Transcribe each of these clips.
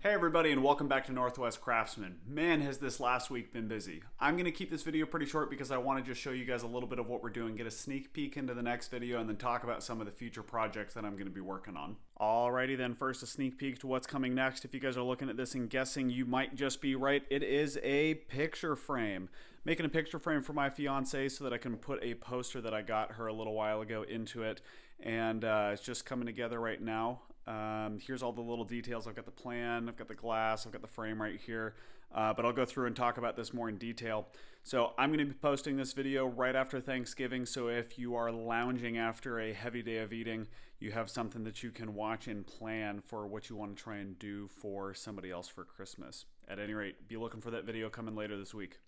Hey everybody, and welcome back to Northwest Craftsman. Man, has this last week been busy. I'm going to keep this video pretty short because I want to just show you guys a little bit of what we're doing, get a sneak peek into the next video, and then talk about some of the future projects that I'm going to be working on. Alrighty then, first a sneak peek to what's coming next. If you guys are looking at this and guessing, you might just be right. It is a picture frame. Making a picture frame for my fiance so that I can put a poster that I got her a little while ago into it, and it's just coming together right now. Here's all the little details. I've got the plan, I've got the glass, I've got the frame right here, but I'll go through and talk about this more in detail. So I'm going to be posting this video right after Thanksgiving, so if you are lounging after a heavy day of eating, you have something that you can watch and plan for what you want to try and do for somebody else for Christmas. At any rate, be looking for that video coming later this week.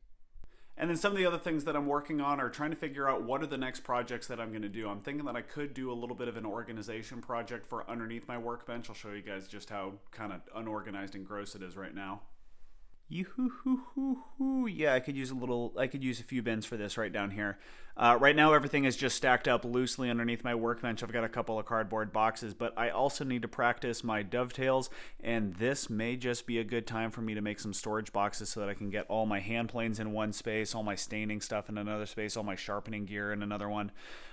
And then some of the other things that I'm working on are trying to figure out what are the next projects that I'm going to do. I'm thinking that I could do a little bit of an organization project for underneath my workbench. I'll show you guys just how kind of unorganized and gross it is right now. Yeah, I could use a few bins for this right down here. Right now everything is just stacked up loosely underneath my workbench. I've got a couple of cardboard boxes, but I also need to practice my dovetails, and this may just be a good time for me to make some storage boxes so that I can get all my hand planes in one space, all my staining stuff in another space, all my sharpening gear in another one,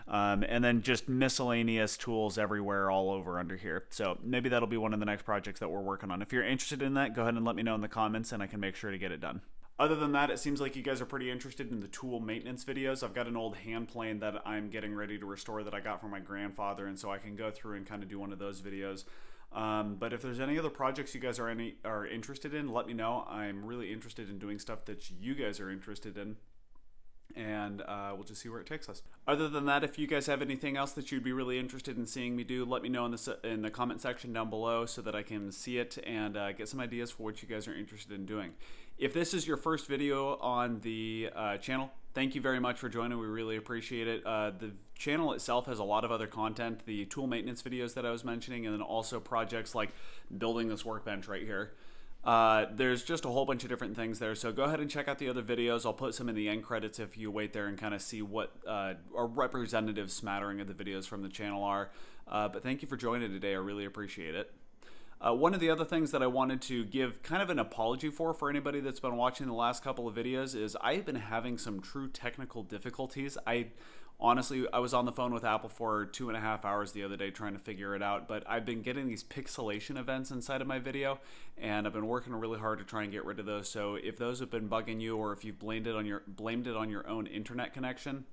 and then just miscellaneous tools everywhere all over under here. So maybe that'll be one of the next projects that we're working on. If you're interested in that, go ahead and let me know in the comments and I can make sure to get it done. Other than that, it seems like you guys are pretty interested in the tool maintenance videos. I've got an old hand plane that I'm getting ready to restore that I got from my grandfather, and so I can go through and kind of do one of those videos. But if there's any other projects you guys are interested in, let me know. I'm really interested in doing stuff that you guys are interested in, and we'll just see where it takes us. Other than that, if you guys have anything else that you'd be really interested in seeing me do, let me know in the comment section down below so that I can see it and get some ideas for what you guys are interested in doing. If this is your first video on the channel, thank you very much for joining. We really appreciate it. The channel itself has a lot of other content, the tool maintenance videos that I was mentioning, and then also projects like building this workbench right here. There's just a whole bunch of different things there, so go ahead and check out the other videos. I'll put some in the end credits if you wait there and kind of see what a representative smattering of the videos from the channel are. But thank you for joining today. I really appreciate it. One of the other things that I wanted to give kind of an apology for anybody that's been watching the last couple of videos is I've been having some true technical difficulties. Honestly, I was on the phone with Apple for 2.5 hours the other day trying to figure it out, but I've been getting these pixelation events inside of my video, and I've been working really hard to try and get rid of those. So if those have been bugging you, or if you've blamed it on your own internet connection,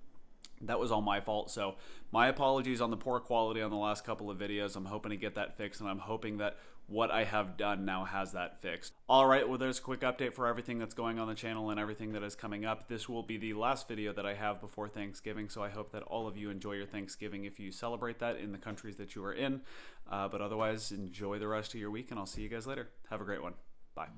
that was all my fault. So my apologies on the poor quality on the last couple of videos. I'm hoping to get that fixed, and I'm hoping that what I have done now has that fixed. Alright, well, there's a quick update for everything that's going on the channel and everything that is coming up. This will be the last video that I have before Thanksgiving, so I hope that all of you enjoy your Thanksgiving if you celebrate that in the countries that you are in. But otherwise, enjoy the rest of your week, and I'll see you guys later. Have a great one. Bye.